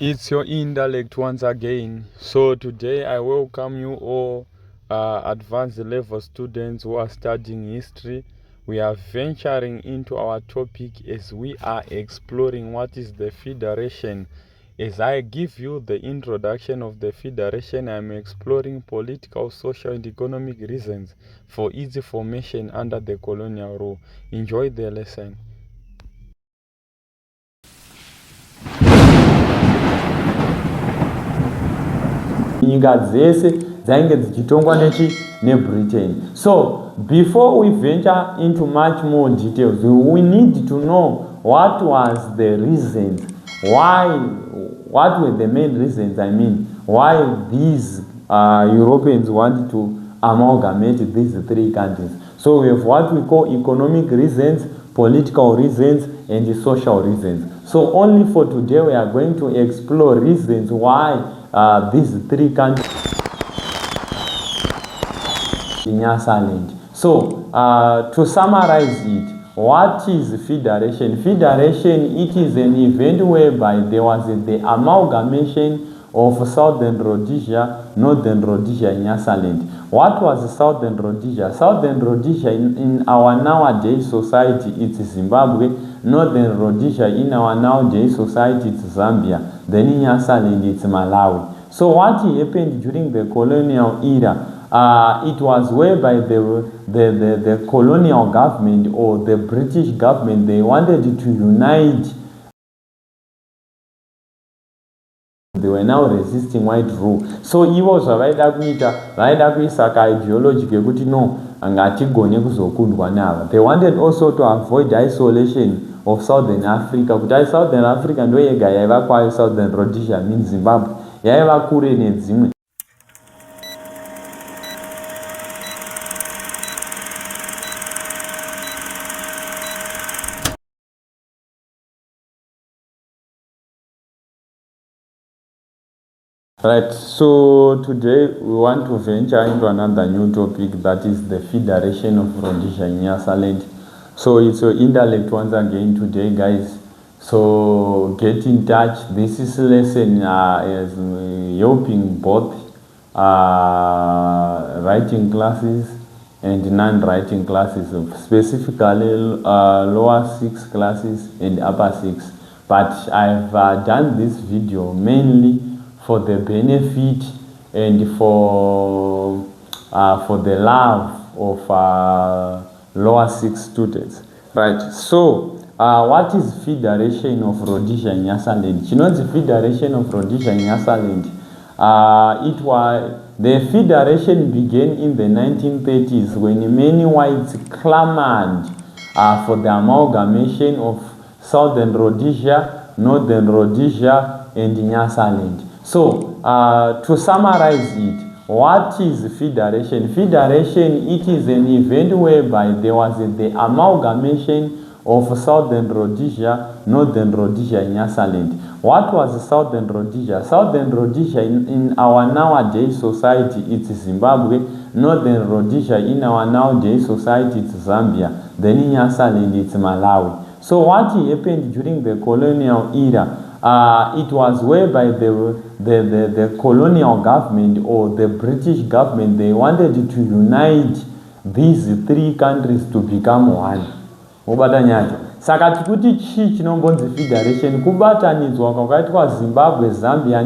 It's your intellect once again. So today I welcome you all advanced level students who are studying history. We are venturing into our topic as we are exploring what is the federation. As I give you the introduction of the federation, I'm exploring political, social and economic reasons for its formation under the colonial rule. Enjoy the lesson. Nyika dzese dzainge dzichitongwa neBritain. So before we venture into much more details, we need to know what was the reasons what were the main reasons, why these Europeans wanted to amalgamate these three countries. So we have what we call economic reasons, political reasons and social reasons. So only for today we are going to explore reasons why these three countries in Nyasaland. So to summarize it, what is federation? Federation, it is an event whereby there was the amalgamation of Southern Rhodesia, Northern Rhodesia, and Nyasaland. What was Southern Rhodesia? Southern Rhodesia in our nowadays society, it's Zimbabwe. Northern Rhodesia in our nowadays society, it's Zambia. Then in Nyasaland, it's Malawi. So what happened during the colonial era? It was whereby the colonial government or the British government, they wanted to unite. They were now resisting white rule. So ivo zvavaida kuisa ideology yekuti no ngatigone kuzokundwa nava. They wanted also to avoid isolation of Southern Africa. Kuti Southern Africa ndo yega yaiva kwayo Southern Rhodesia means Zimbabwe yaiva kure nedzimwe. Right, so today we want to venture into another new topic, that is the Federation of Rhodesia in Nyasaland. So it's your intellect once again today, guys. So get in touch. This is lesson is helping both writing classes and non-writing classes, specifically lower 6 classes and upper 6. But I've done this video mainly for the benefit and for the love of lower 6 students, right? So what is Federation of Rhodesia in Nyasaland? You know, the Federation of Rhodesia in Nyasaland, the federation began in the 1930s when many whites clamored for the amalgamation of Southern Rhodesia, Northern Rhodesia and Nyasaland. So, to summarize it, what is federation? Federation, it is an event whereby there was the amalgamation of Southern Rhodesia, Northern Rhodesia, and Nyasaland. What was Southern Rhodesia? Southern Rhodesia in our nowadays society, it's Zimbabwe. Northern Rhodesia in our nowadays society, it's Zambia. Then in Nyasaland, it's Malawi. So what happened during the colonial era? It was whereby the colonial government or the British government, they wanted to unite these three countries to become one. Saka tikuti chinombonzi federation kubatanidzwa kwakaitwa Zimbabwe, Zambia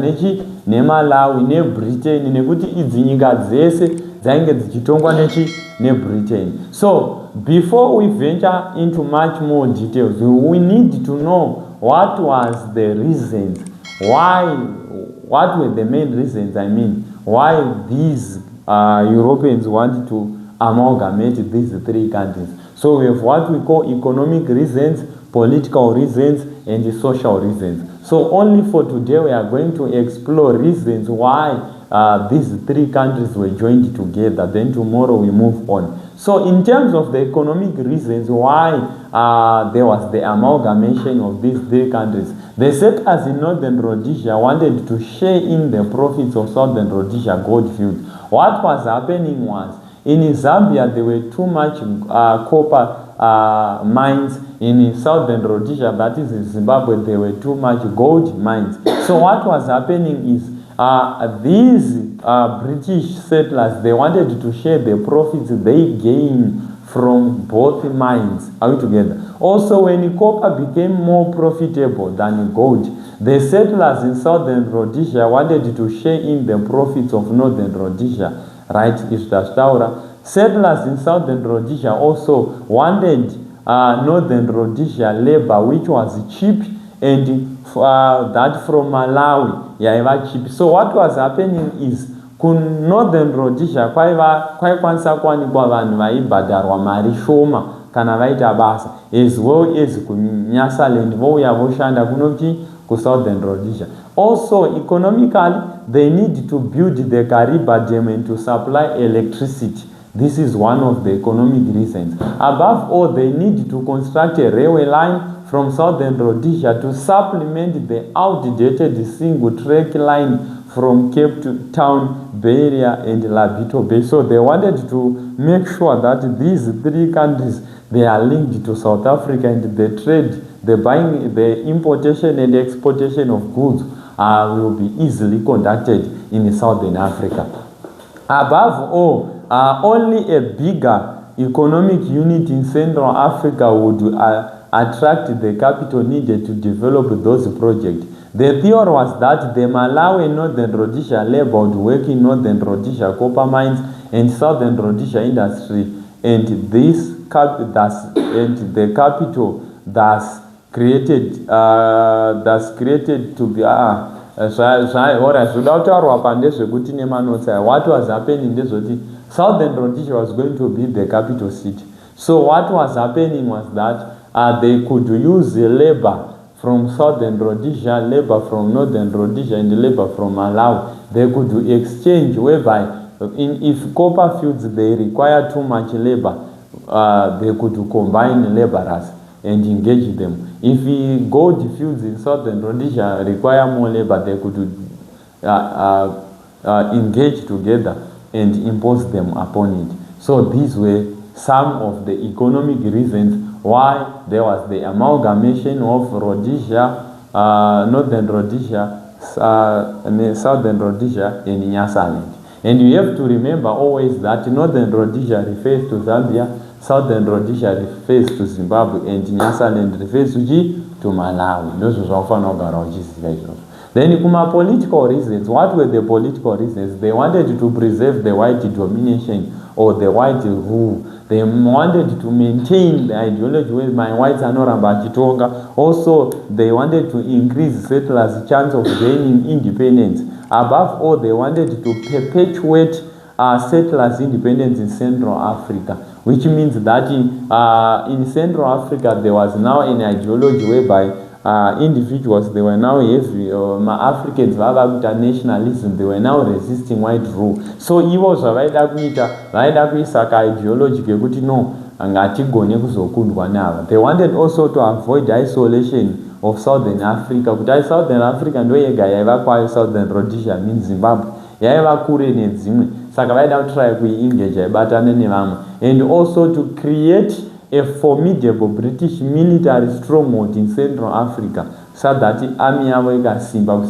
neMalawi neBritain, nekuti idzi nyika dzese dzainge dzichitongwa neBritain. So before we venture into much more details, we need to know what was the reasons, what were the main reasons, why these Europeans wanted to amalgamate these three countries. So we have what we call economic reasons, political reasons, and social reasons. So only for today we are going to explore reasons why these three countries were joined together. Then tomorrow we move on. So in terms of the economic reasons why there was the amalgamation of these three countries, the settlers in Northern Rhodesia wanted to share in the profits of Southern Rhodesia gold field. What was happening was, in Zambia, there were too much copper mines in southern Rhodesia, that is in Zimbabwe. There were too much gold mines. So what was happening is these British settlers, they wanted to share the profits they gain from both mines. Are we together? Also, when copper became more profitable than gold, the settlers in southern Rhodesia wanted to share in the profits of northern Rhodesia, right? Settlers in southern Rhodesia also wanted northern Rhodesia labor, which was cheap, and that from Malawi, cheap. So what was happening is, northern Rhodesia kwaikwanisa kuwanikwa vanhu vaibhadharwa mari shoma kana vaita basa, as well as kuNyasaland vouya voshanda kunoti kusouthern Rhodesia. Also, economically, they need to build the Kariba Dam and to supply electricity. This is one of the economic reasons. Above all, they need to construct a railway line from southern Rhodesia to supplement the outdated single-track line from Cape Town, Bay Area, and Labito Bay. So they wanted to make sure that these three countries, they are linked to South Africa, and the trade, the buying, the importation and exportation of goods will be easily conducted in Southern Africa. Above all, only a bigger economic unit in Central Africa would attract the capital needed to develop those projects. The theory was that the Malawi and Northern Rhodesia labor would work in Northern Rhodesia copper mines and Southern Rhodesia industry, and the capital thus created to be what was happening is Southern Rhodesia was going to be the capital city. So what was happening was that they could use the labor from Southern Rhodesia, labor from Northern Rhodesia, and labor from Malawi. They could exchange, whereby if copper fields they require too much labor, they could combine laborers and engage them. If gold fields in Southern Rhodesia require more labor, they could engage together and impose them upon it. So these were some of the economic reasons why there was the amalgamation of Rhodesia, Northern Rhodesia, Southern Rhodesia, and Nyasaland. And you have to remember always that Northern Rhodesia refers to Zambia, Southern Rhodesia refers to Zimbabwe, and Nyasaland refers to Malawi. Then political reasons. What were the political reasons? They wanted to preserve the white domination or the white rule. They wanted to maintain the ideology where my whites are not Chitonga. Also, they wanted to increase settlers' chance of gaining independence. Above all, they wanted to perpetuate settlers' independence in Central Africa, which means that in Central Africa, there was now an ideology whereby individuals, they were now Africans, nationalism, they were now resisting white rule. So it was ideology no. They wanted also to avoid isolation of Southern Africa. But Southern Africa Southern Rhodesia means Zimbabwe. And also to create a formidable British military stronghold in Central Africa, so that the army yavo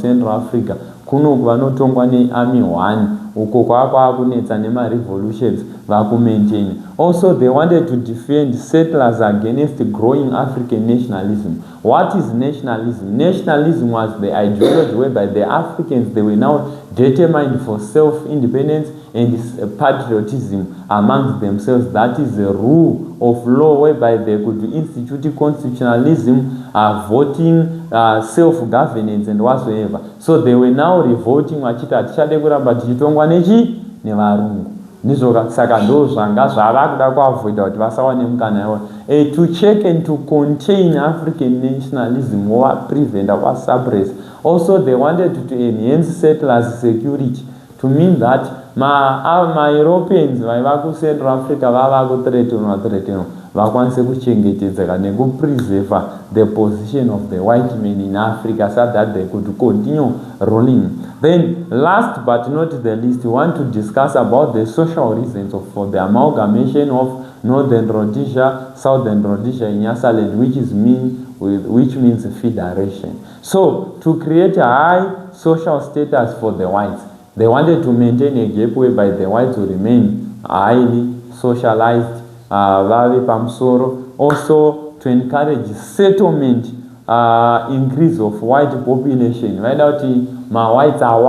Central Africa kuno vanotongwa nearmy 1 uko kwakunetsa revolutions vakumaintain. Also, they wanted to defend settlers against growing African nationalism. What is nationalism? Nationalism was the ideology whereby the Africans, they were now determined for self-independence and patriotism amongst themselves. That is the rule of law whereby they could institute constitutionalism, voting, self-governance, and whatsoever. So they were now revolting wachita tichade kuramba tichitongwa nevarungu. Saka ndo zvanga zvavakuda kuavoida kuti vasawane mukana yavo to check and to contain African nationalism or prevent or suppress. Also, they wanted to enhance settlers' security, to mean that ma Europeans vaiva ku Central Africa vava ku threatenwa vakwanise kuchengetedzeka nekupreserve the position of the white men in Africa so that they could continue ruling. Then last but not the least, we want to discuss about the social reasons for the amalgamation of Northern Rhodesia, Southern Rhodesia in Nyasaland, which means federation. So to create a high social status for the whites, they wanted to maintain a gap whereby the whites will remain highly socialized, also to encourage settlement, increase of white population. Right out my whites are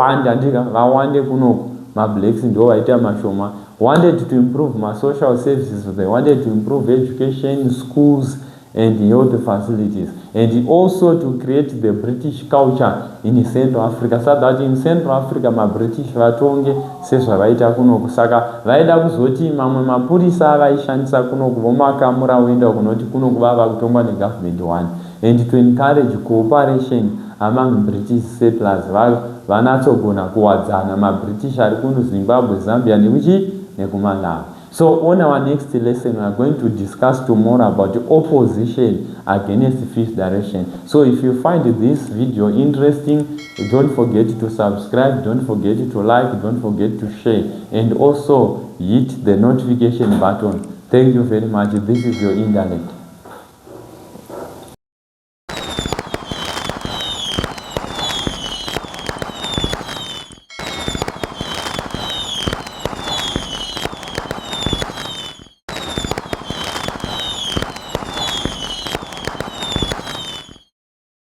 my blacks ndo waita mashoma, wanted to improve my social services, they wanted to improve education, schools and health facilities, and also to create the British culture in Central Africa, so that in Central Africa my British vatonge sezvavaita kunoku. Saka vaida kuzoti mamwe mapurisa vaishandisa kunoku vomakamura uenda kunoti kunoku vava kutongwa negovernment one, and to encourage cooperation among British settlers, vanatsogona kuwadzana maBritish ari kuno Zimbabwe, Zambia nekumalawi. So on our next lesson, we are going to discuss tomorrow about the opposition against federation. So if you find this video interesting, don't forget to subscribe, don't forget to like, don't forget to share, and also hit the notification button. Thank you very much. This is your internet.